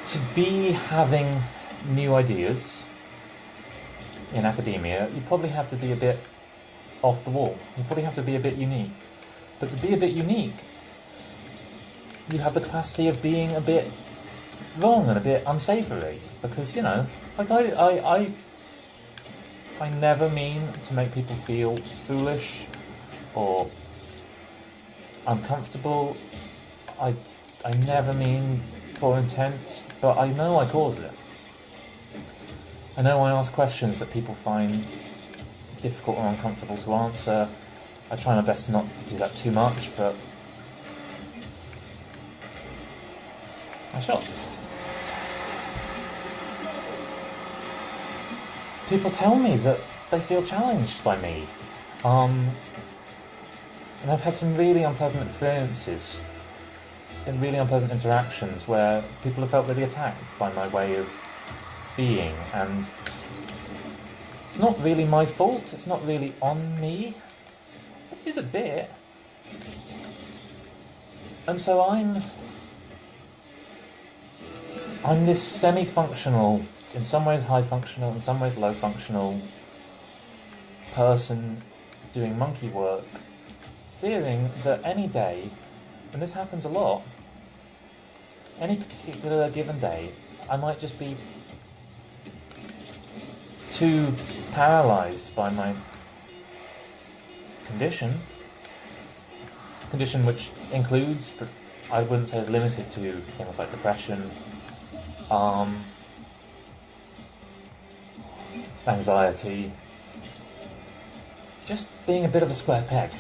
to be having new ideas in academia, you probably have to be a bit off the wall. You probably have to be a bit unique. But to be a bit unique, you have the capacity of being a bit wrong and a bit unsavoury. Because, like I never mean to make people feel foolish or uncomfortable. I never mean poor intent, but I know I cause it. I know I ask questions that people find difficult or uncomfortable to answer. I try my best to not do that too much, but I shall. People tell me that they feel challenged by me. And I've had some really unpleasant experiences in really unpleasant interactions where people have felt really attacked by my way of being, and it's not really my fault, it's not really on me, but it is a bit. And so I'm this semi-functional, in some ways high functional, in some ways low functional person doing monkey work, fearing that any day, and this happens a lot, any particular given day, I might just be too paralysed by my condition which includes, but I wouldn't say is limited to, things like depression, anxiety, just being a bit of a square peg.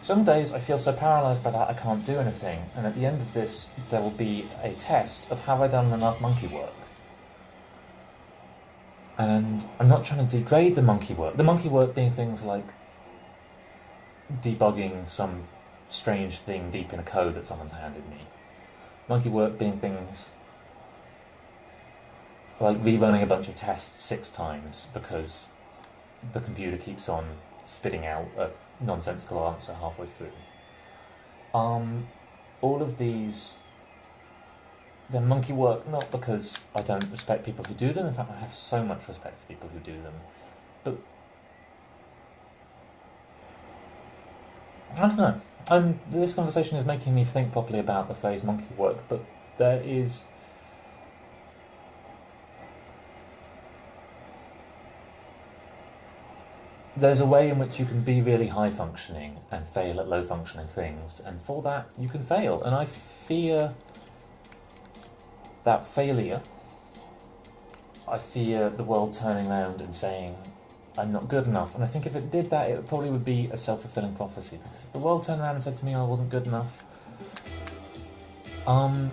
Some days I feel so paralysed by that I can't do anything, and at the end of this there will be a test of have I done enough monkey work. And I'm not trying to degrade the monkey work being things like debugging some strange thing deep in a code that someone's handed me. Monkey work being things like rerunning a bunch of tests 6 times because the computer keeps on spitting out a nonsensical answer halfway through. All of these, they're monkey work, not because I don't respect people who do them. In fact, I have so much respect for people who do them. But I don't know. This conversation is making me think properly about the phrase monkey work, but there's a way in which you can be really high functioning and fail at low functioning things, and for that you can fail. And I fear that failure. I fear the world turning around and saying I'm not good enough. And I think if it did that, it probably would be a self-fulfilling prophecy, because if the world turned around and said to me I wasn't good enough, and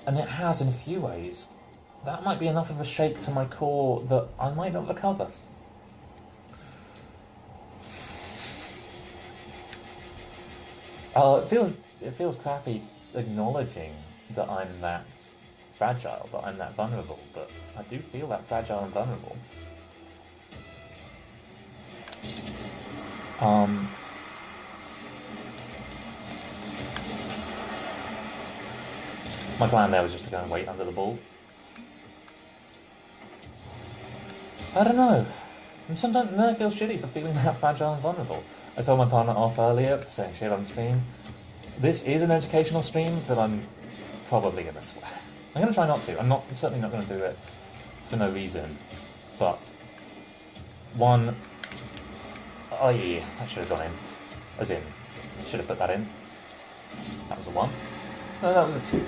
it has in a few ways, that might be enough of a shake to my core that I might not recover. It feels crappy acknowledging that I'm that fragile, that I'm that vulnerable, but I do feel that fragile and vulnerable. My plan there was just to go and wait under the ball. I don't know. And sometimes I feel shitty for feeling that fragile and vulnerable. I told my partner off earlier for saying shit on stream. This is an educational stream, but I'm probably going to swear. I'm going to try not to. I'm certainly not going to do it for no reason. But one, oh yeah, that should have gone in. As in, should have put that in. That was a 1. No, that was a 2.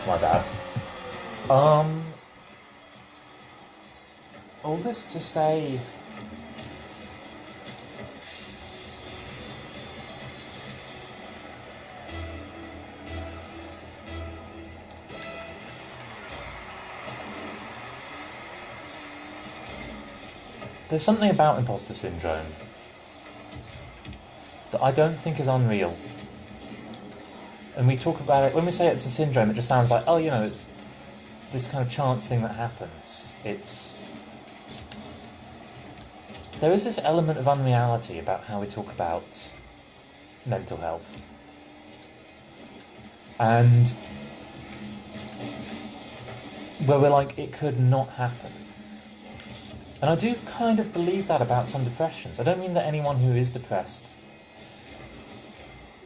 My bad. All this to say, there's something about imposter syndrome that I don't think is unreal. And we talk about it, when we say it's a syndrome, it just sounds like, oh, it's this kind of chance thing that happens. There is this element of unreality about how we talk about mental health. And where we're like, it could not happen. And I do kind of believe that about some depressions. I don't mean that anyone who is depressed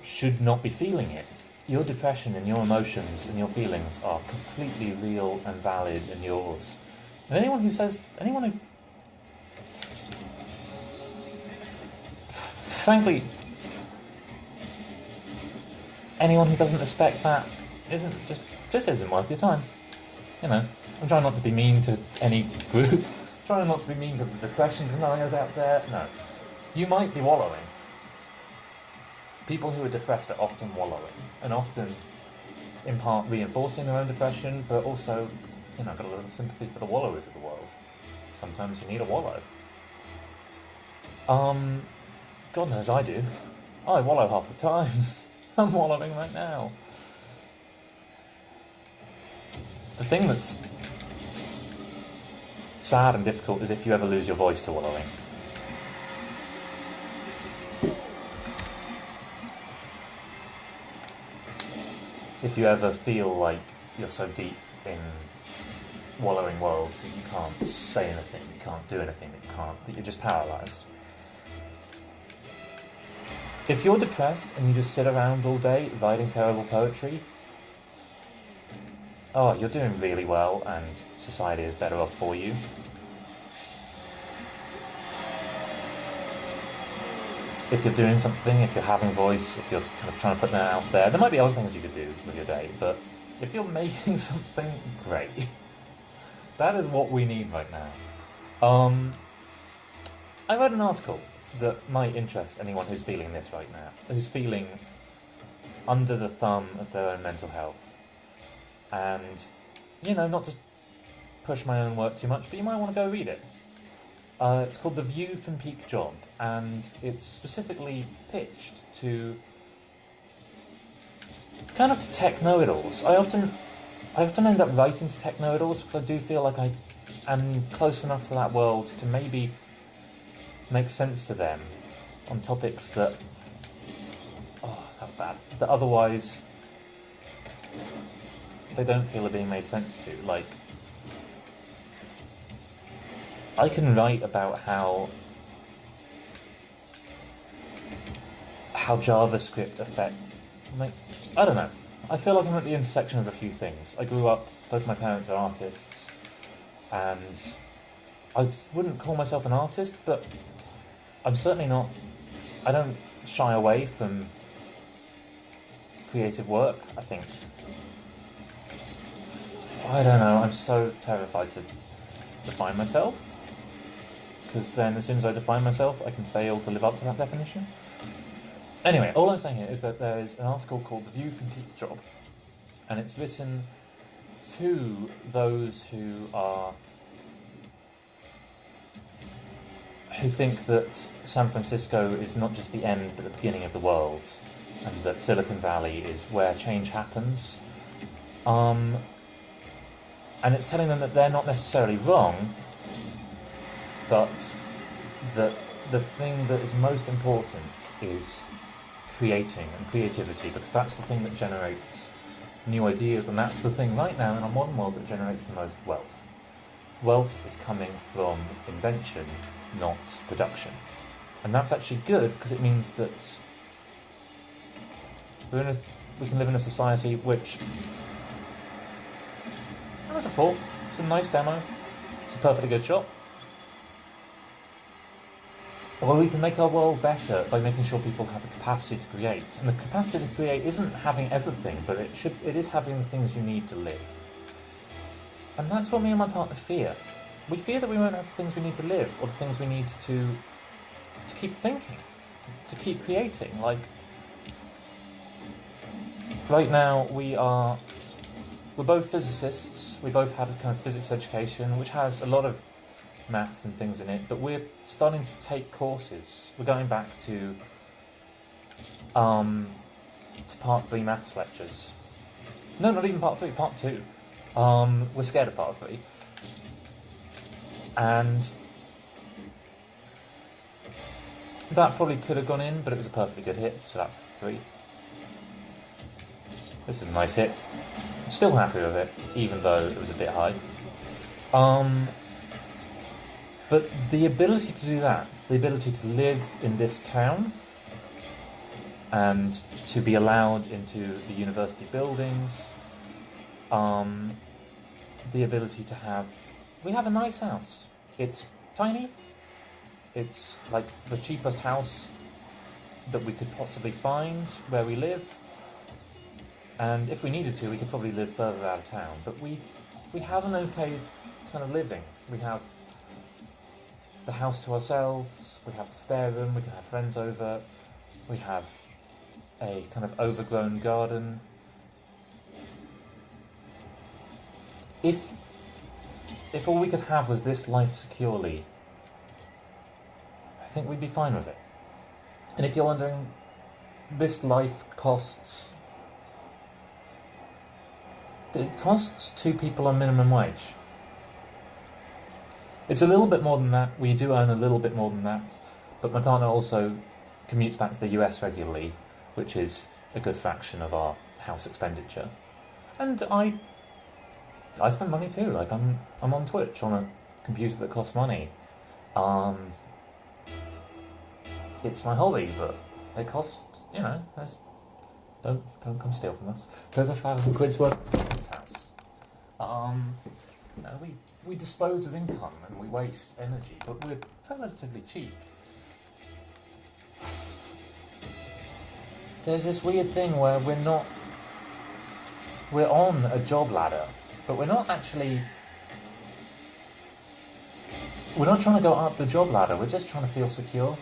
should not be feeling it. Your depression and your emotions and your feelings are completely real and valid and yours. And anyone who frankly, anyone who doesn't respect that just isn't worth your time. I'm trying not to be mean to any group, trying not to be mean to the depression deniers out there. No. You might be wallowing. People who are depressed are often wallowing, and often, in part, reinforcing their own depression, but also, got a little sympathy for the wallowers of the world. Sometimes you need a wallow. God knows I do. I wallow half the time. I'm wallowing right now. The thing that's sad and difficult is if you ever lose your voice to wallowing. If you ever feel like you're so deep in wallowing worlds that you can't say anything, you can't do anything, that you're just paralysed. If you're depressed and you just sit around all day writing terrible poetry, you're doing really well and society is better off for you. If you're doing something, if you're having voice, if you're kind of trying to put that out there might be other things you could do with your day, but if you're making something great, that is what we need right now. I read an article that might interest anyone who's feeling this right now, who's feeling under the thumb of their own mental health. And, not to push my own work too much, but you might want to go read it. It's called The View from Peak Job, and it's specifically pitched to kind of to tech know-it-alls. I often end up writing to tech know-it-alls because I do feel like I am close enough to that world to maybe make sense to them on topics that that was bad, that otherwise they don't feel are being made sense to. Like, I can write about how JavaScript I don't know. I feel like I'm at the intersection of a few things. I grew up, both my parents are artists, and I wouldn't call myself an artist, but I'm certainly not. I don't shy away from creative work, I think. I don't know, I'm so terrified to define myself, because then as soon as I define myself, I can fail to live up to that definition. Anyway, all I'm saying here is that there is an article called The View from Peak Job, and it's written to those who think that San Francisco is not just the end but the beginning of the world, and that Silicon Valley is where change happens. And it's telling them that they're not necessarily wrong, but that the thing that is most important is creating and creativity, because that's the thing that generates new ideas, and that's the thing right now in our modern world that generates the most wealth. Wealth is coming from invention, not production. And that's actually good, because it means that we can live in a society which, as a thought, it's a nice demo, it's a perfectly good shot. Well, we can make our world better by making sure people have the capacity to create. And the capacity to create isn't having everything, but it is having the things you need to live. And that's what me and my partner fear. We fear that we won't have the things we need to live, or the things we need to keep thinking, to keep creating. Like, right now we're both physicists, we both had a kind of physics education, which has a lot of maths and things in it, but we're starting to take courses. We're going back to part 3 maths lectures. No, not even part 3, part 2. We're scared of part 3. And that probably could have gone in, but it was a perfectly good hit, so that's a 3. This is a nice hit. Still happy with it, even though it was a bit high. But the ability to do that, the ability to live in this town, and to be allowed into the university buildings, the ability to have... We have a nice house. It's tiny. It's like the cheapest house that we could possibly find where we live. And if we needed to, we could probably live further out of town. But we have an okay kind of living. We have the house to ourselves, we have a spare room, we can have friends over, we have a kind of overgrown garden. If all we could have was this life securely, I think we'd be fine with it. And if you're wondering, this life costs... It costs 2 people on minimum wage. It's a little bit more than that. We do earn a little bit more than that. But my partner also commutes back to the US regularly, which is a good fraction of our house expenditure. And I spend money too. Like I'm on Twitch on a computer that costs money. It's my hobby, but it costs, you know, don't come steal from us. There's 1,000 quid's worth of stuff in this house. You know, we dispose of income and we waste energy, but we're relatively cheap. There's this weird thing where we're on a job ladder, but we're not trying to go up the job ladder, we're just trying to feel secure.